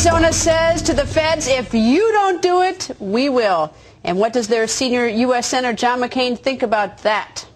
Arizona says to the feds, if you don't do it, we will. And what does their senior U.S. Senator John McCain think about that?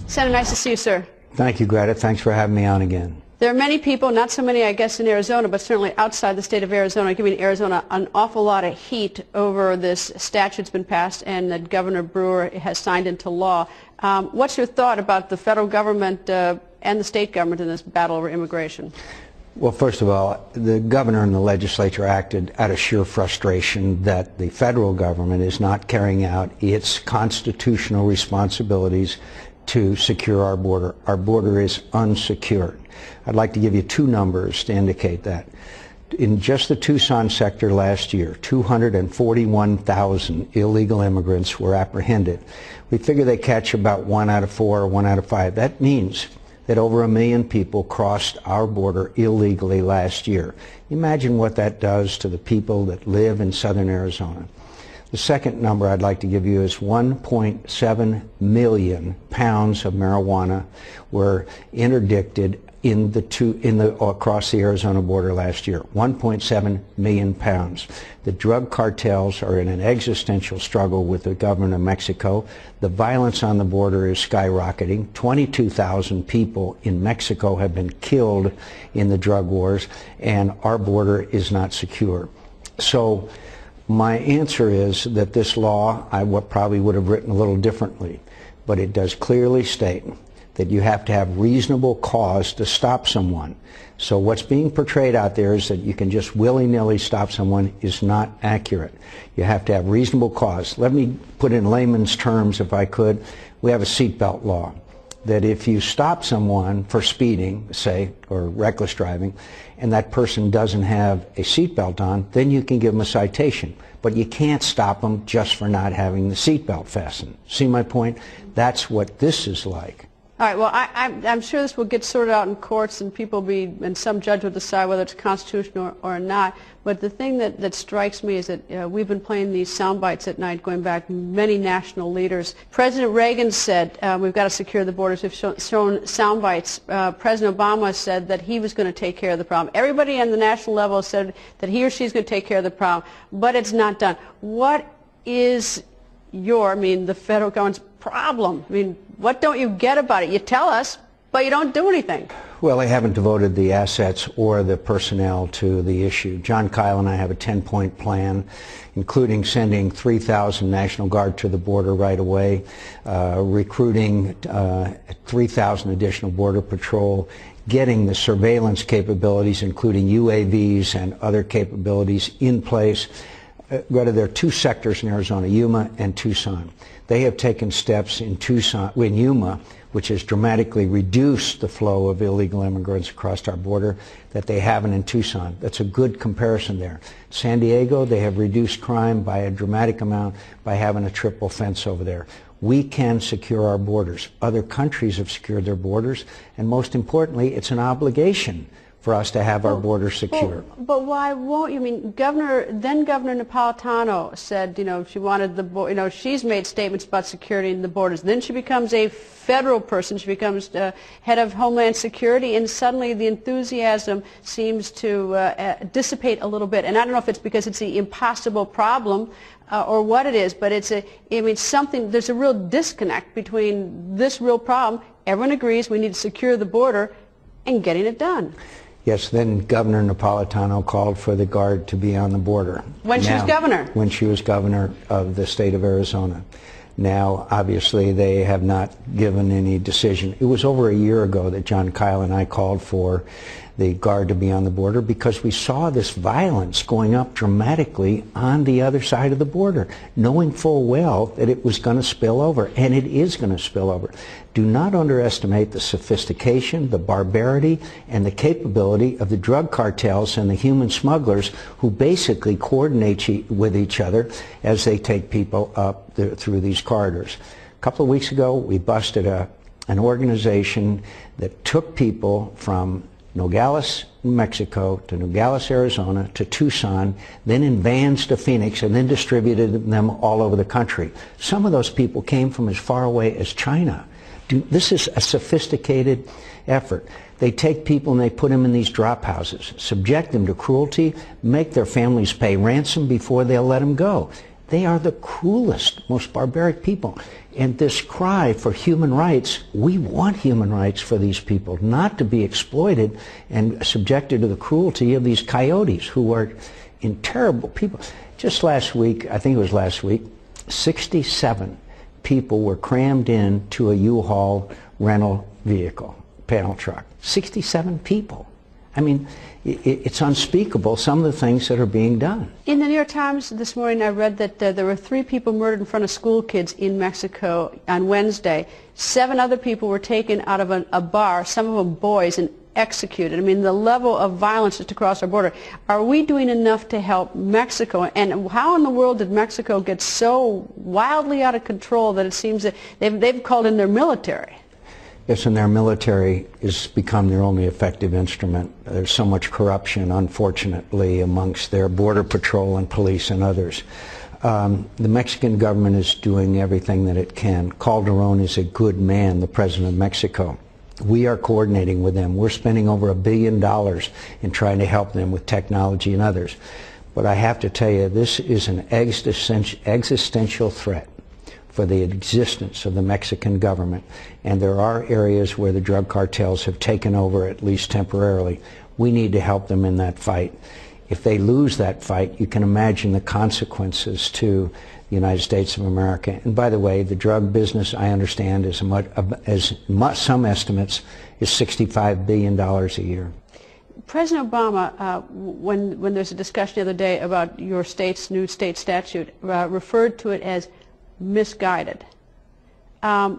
Senator, nice to see you, sir. Thank you, Greta. Thanks for having me on again. There are many people, not so many, I guess, in Arizona, but certainly outside the state of Arizona, giving Arizona an awful lot of heat over this statute that's been passed and that Governor Brewer has signed into law. What's your thought about the federal government and the state government in this battle over immigration? Well, first of all, the governor and the legislature acted out of sheer frustration that the federal government is not carrying out its constitutional responsibilities to secure our border. Our border is unsecured. I'd like to give you two numbers to indicate that. In just the Tucson sector last year, 241,000 illegal immigrants were apprehended. We figure they catch about 1 out of 4 or 1 out of 5. That means that over 1 million people crossed our border illegally last year. Imagine what that does to the people that live in southern Arizona. The second number I'd like to give you is 1.7 million pounds of marijuana were interdicted across the Arizona border last year. 1.7 million pounds. The drug cartels are in an existential struggle with the government of Mexico. The violence on the border is skyrocketing. 22,000 people in Mexico have been killed in the drug wars, and our border is not secure. So my answer is that this law, I probably would have written a little differently, but it does clearly state that you have to have reasonable cause to stop someone. So what's being portrayed out there is that you can just willy-nilly stop someone is not accurate. You have to have reasonable cause. Let me put in layman's terms, if I could. We have a seatbelt law that if you stop someone for speeding, say, or reckless driving, and that person doesn't have a seatbelt on, then you can give them a citation. But you can't stop them just for not having the seatbelt fastened. See my point? That's what this is like. All right, well, I'm sure this will get sorted out in courts and and some judge will decide whether it's constitutional or not. But the thing that strikes me is that we've been playing these sound bites at night going back many national leaders. President Reagan said we've got to secure the borders. We've shown sound bites. President Obama said that he was going to take care of the problem. Everybody on the national level said that he or she's going to take care of the problem, but it's not done. What is the federal government's problem? What don't you get about it? You tell us, but you don't do anything. Well, they haven't devoted the assets or the personnel to the issue. John Kyle and I have a 10-point plan, including sending 3,000 National Guard to the border right away, recruiting 3,000 additional Border Patrol, getting the surveillance capabilities, including UAVs and other capabilities, in place. Greta, there are two sectors in Arizona, Yuma and Tucson. They have taken steps in Yuma, which has dramatically reduced the flow of illegal immigrants across our border, that they haven't in Tucson. That's a good comparison there. San Diego, they have reduced crime by a dramatic amount by having a triple fence over there. We can secure our borders. Other countries have secured their borders, and most importantly, it's an obligation for us to have our borders secure. But why won't you? Governor Napolitano said, she wanted she's made statements about security in the borders. Then she becomes a federal person. She becomes head of Homeland Security, and suddenly the enthusiasm seems to dissipate a little bit. And I don't know if it's because it's the impossible problem or what it is, but there's a real disconnect between this real problem. Everyone agrees we need to secure the border and getting it done. Yes, then Governor Napolitano called for the Guard to be on the border. When she was governor? When she was governor of the state of Arizona. Now, obviously, they have not given any decision. It was over a year ago that John Kyle and I called for the Guard to be on the border because we saw this violence going up dramatically on the other side of the border, knowing full well that it was going to spill over, and it is going to spill over. Do not underestimate the sophistication, the barbarity, and the capability of the drug cartels and the human smugglers who basically coordinate with each other as they take people up through these corridors. A couple of weeks ago, we busted an organization that took people from Nogales, New Mexico, to Nogales, Arizona, to Tucson, then in vans to Phoenix, and then distributed them all over the country. Some of those people came from as far away as China. This is a sophisticated effort. They take people and they put them in these drop houses, subject them to cruelty, make their families pay ransom before they'll let them go. They are the cruelest, most barbaric people. And this cry for human rights, we want human rights for these people, not to be exploited and subjected to the cruelty of these coyotes who are in terrible people. Just last week, I think it was last week, 67 people were crammed into a U-Haul rental vehicle, panel truck. 67 people. I mean, it's unspeakable, some of the things that are being done. In the New York Times this morning, I read that there were 3 people murdered in front of school kids in Mexico on Wednesday. 7 other people were taken out of a bar, some of them boys, and executed. I mean, the level of violence just across our border. Are we doing enough to help Mexico? And how in the world did Mexico get so wildly out of control that it seems that they've called in their military? Yes, and their military has become their only effective instrument. There's so much corruption, unfortunately, amongst their border patrol and police and others. The Mexican government is doing everything that it can. Calderon is a good man, the president of Mexico. We are coordinating with them. We're spending over $1 billion in trying to help them with technology and others. But I have to tell you, this is an existential threat for the existence of the Mexican government. And there are areas where the drug cartels have taken over, at least temporarily. We need to help them in that fight. If they lose that fight, you can imagine the consequences to the United States of America. And by the way, the drug business, I understand, is some estimates, is $65 billion a year. President Obama, when there's a discussion the other day about your state's new state statute, referred to it as misguided. How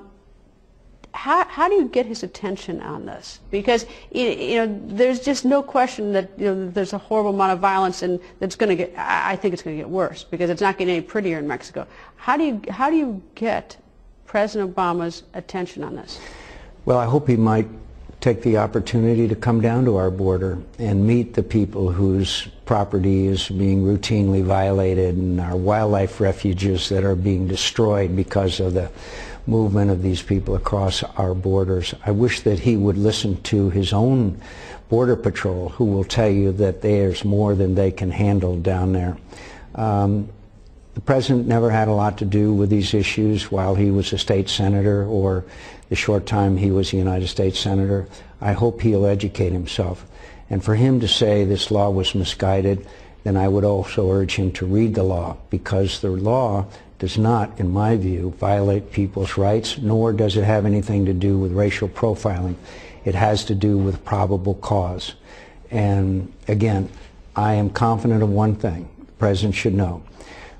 do you get his attention on this? Because there's just no question that there's a horrible amount of violence, and that's going to get. I think it's going to get worse because it's not getting any prettier in Mexico. How do you get President Obama's attention on this? Well, I hope he might take the opportunity to come down to our border and meet the people whose property is being routinely violated and our wildlife refuges that are being destroyed because of the movement of these people across our borders. I wish that he would listen to his own Border Patrol, who will tell you that there's more than they can handle down there. The president never had a lot to do with these issues while he was a state senator or the short time he was a United States senator. I hope he'll educate himself. And for him to say this law was misguided, then I would also urge him to read the law, because the law does not, in my view, violate people's rights, nor does it have anything to do with racial profiling. It has to do with probable cause. And again, I am confident of one thing the president should know.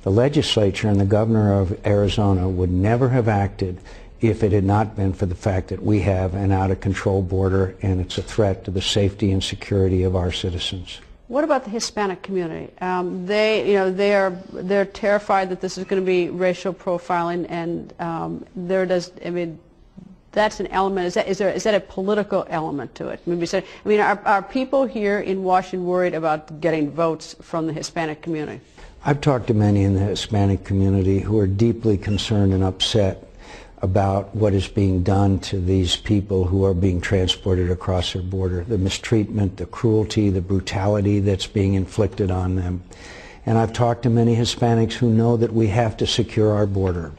The legislature and the governor of Arizona would never have acted if it had not been for the fact that we have an out-of-control border, and it's a threat to the safety and security of our citizens. What about the Hispanic community? They're terrified that this is going to be racial profiling, and that's an element. Is that a political element to it? Are people here in Washington worried about getting votes from the Hispanic community? I've talked to many in the Hispanic community who are deeply concerned and upset about what is being done to these people who are being transported across their border, the mistreatment, the cruelty, the brutality that's being inflicted on them. And I've talked to many Hispanics who know that we have to secure our border.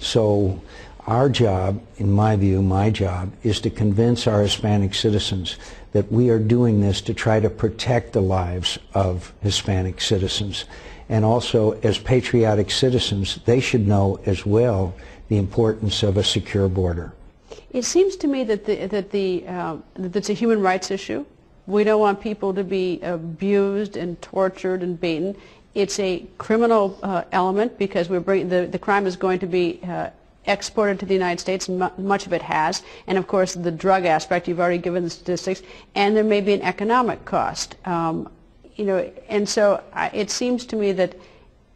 So our job, in my view, my job, is to convince our Hispanic citizens that we are doing this to try to protect the lives of Hispanic citizens. And also, as patriotic citizens, they should know as well the importance of a secure border. It seems to me that it's a human rights issue. We don't want people to be abused and tortured and beaten. It's a criminal element because the crime is going to be exported to the United States, and much of it has. And of course, the drug aspect, you've already given the statistics, and there may be an economic cost. And so it seems to me that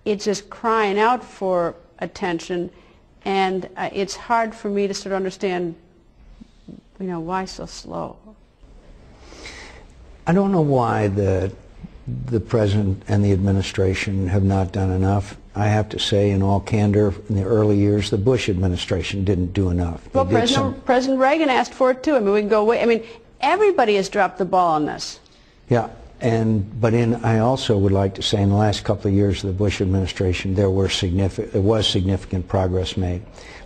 it's just crying out for attention, and it's hard for me to sort of understand, why so slow? I don't know why the the President and the administration have not done enough. I have to say, in all candor, in the early years, the Bush administration didn't do enough. Well, President Reagan asked for it too. I mean, we can go way. I mean, everybody has dropped the ball on this. Yeah, but I also would like to say, in the last couple of years of the Bush administration, there was significant progress made.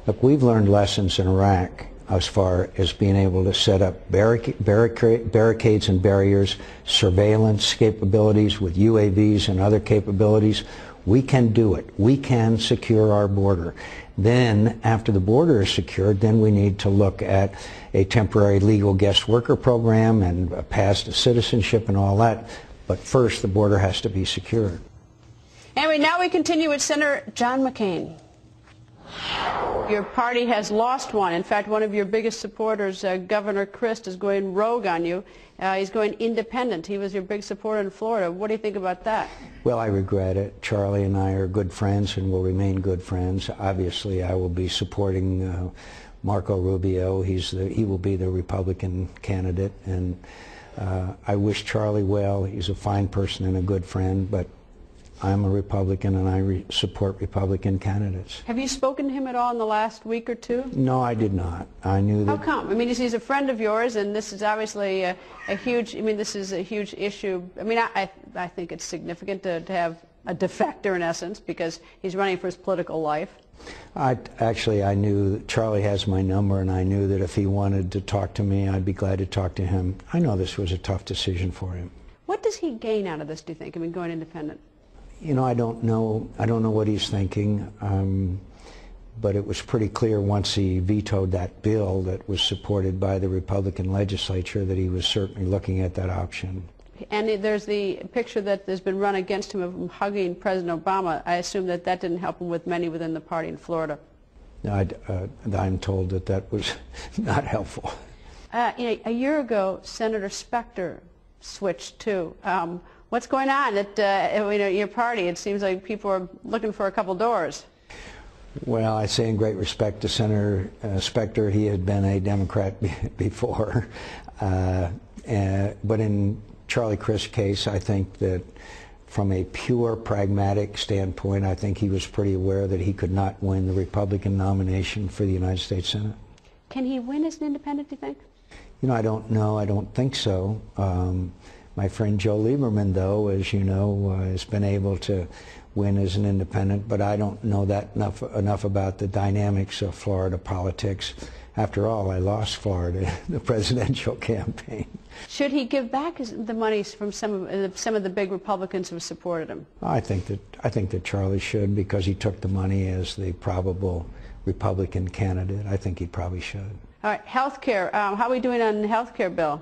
Look, we've learned lessons in Iraq as far as being able to set up barricades and barriers, surveillance capabilities with UAVs and other capabilities. We can do it. We can secure our border. Then, after the border is secured, then we need to look at a temporary legal guest worker program and a path to citizenship and all that. But first, the border has to be secured. Anyway, now we continue with Senator John McCain. Your party has lost one. In fact, one of your biggest supporters, Governor Christ, is going rogue on you. He's going independent. He was your big supporter in Florida. What do you think about that? Well, I regret it. Charlie and I are good friends and will remain good friends. Obviously, I will be supporting Marco Rubio. He will be the Republican candidate, and I wish Charlie well. He's a fine person and a good friend, but I'm a Republican, and I support Republican candidates. Have you spoken to him at all in the last week or two? No, I did not. I knew that. How come? I mean, he's a friend of yours, and this is obviously a huge. I mean, this is a huge issue. I mean, I think it's significant to have a defector in essence, because he's running for his political life. I knew that Charlie has my number, and I knew that if he wanted to talk to me, I'd be glad to talk to him. I know this was a tough decision for him. What does he gain out of this, do you think? I mean, going independent. You know, I don't know what he's thinking, but it was pretty clear once he vetoed that bill that was supported by the Republican legislature that he was certainly looking at that option. And there's the picture that has been run against him of him hugging President Obama. I assume that didn't help him with many within the party in Florida. I'm told that was not helpful. You know, a year ago, Senator Specter switched too. What's going on at your party? It seems like people are looking for a couple doors. Well, I say in great respect to Senator Specter, he had been a Democrat before. But in Charlie Crist's case, I think that from a pure pragmatic standpoint, I think he was pretty aware that he could not win the Republican nomination for the United States Senate. Can he win as an independent, do you think? You know, I don't know. I don't think so. My friend Joe Lieberman, though, as you know, has been able to win as an independent, but I don't know that enough about the dynamics of Florida politics. After all, I lost Florida in the presidential campaign. Should he give back the money from some of the big Republicans who supported him? I think that Charlie should, because he took the money as the probable Republican candidate. I think he probably should. All right, health care. How are we doing on the health care bill?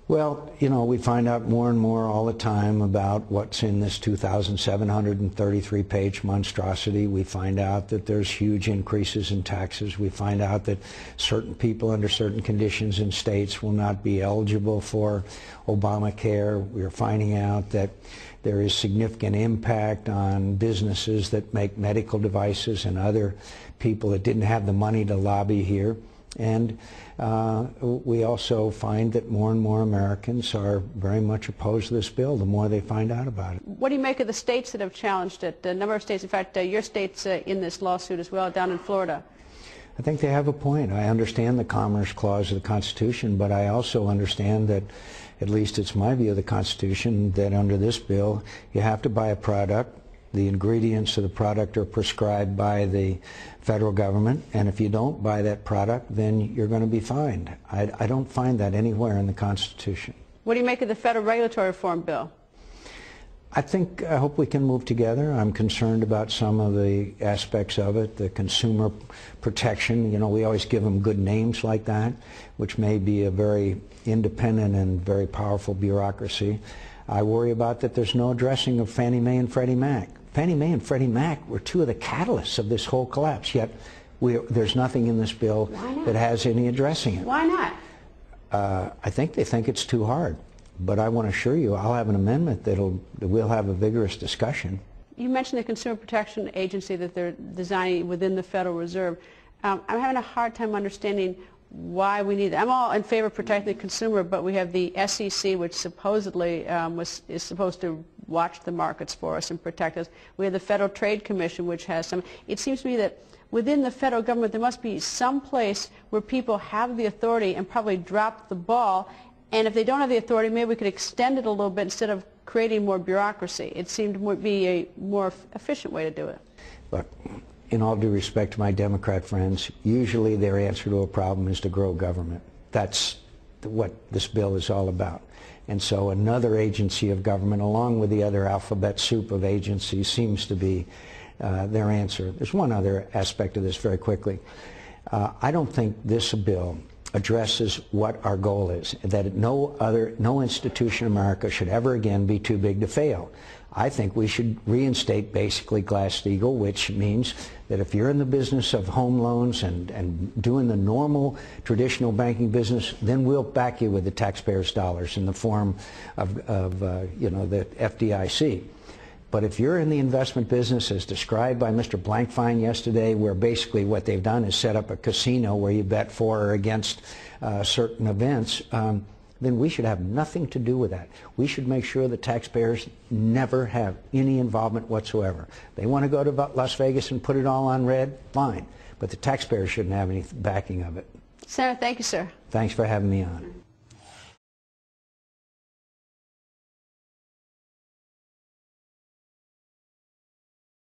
Well, you know, we find out more and more all the time about what's in this 2,733-page monstrosity. We find out that there's huge increases in taxes. We find out that certain people under certain conditions in states will not be eligible for Obamacare. We're finding out that there is significant impact on businesses that make medical devices and other people that didn't have the money to lobby here. And we also find that more and more Americans are very much opposed to this bill the more they find out about it. What do you make of the states that have challenged it? A number of states, in fact, your state's in this lawsuit as well, down in Florida. I think they have a point. I understand the Commerce Clause of the Constitution, but I also understand that, at least it's my view of the Constitution, that under this bill you have to buy a product. The ingredients of the product are prescribed by the federal government, and if you don't buy that product, then you're going to be fined. I don't find that anywhere in the Constitution. What do you make of the federal regulatory reform bill? I hope we can move together. I'm concerned about some of the aspects of it, the consumer protection. You know, we always give them good names like that, which may be a very independent and very powerful bureaucracy. I worry about that there's no addressing of Fannie Mae and Freddie Mac. Fannie Mae and Freddie Mac were two of the catalysts of this whole collapse, yet there's nothing in this bill that has any addressing it. Why not? I think they think it's too hard. But I want to assure you, I'll have an amendment that we'll have a vigorous discussion. You mentioned the Consumer Protection Agency that they're designing within the Federal Reserve. I'm having a hard time understanding why we need that. I'm all in favor of protecting the consumer, but we have the SEC, which supposedly is supposed to watch the markets for us and protect us. We have the Federal Trade Commission, which has some. It seems to me that within the federal government there must be some place where people have the authority and probably drop the ball. And if they don't have the authority, maybe we could extend it a little bit instead of creating more bureaucracy. It seemed to be a more efficient way to do it. Look, in all due respect to my Democrat friends, usually their answer to a problem is to grow government. That's what this bill is all about. And so another agency of government, along with the other alphabet soup of agencies, seems to be their answer. There's one other aspect of this very quickly. I don't think this bill addresses what our goal is, that no institution in America should ever again be too big to fail. I think we should reinstate basically Glass-Steagall, which means that if you're in the business of home loans and doing the normal traditional banking business, then we'll back you with the taxpayers' dollars in the form of the FDIC. But if you're in the investment business, as described by Mr. Blankfein yesterday, where basically what they've done is set up a casino where you bet for or against certain events, then we should have nothing to do with that. We should make sure that taxpayers never have any involvement whatsoever. They want to go to Las Vegas and put it all on red, fine. But the taxpayers shouldn't have any backing of it. Senator, thank you, sir. Thanks for having me on.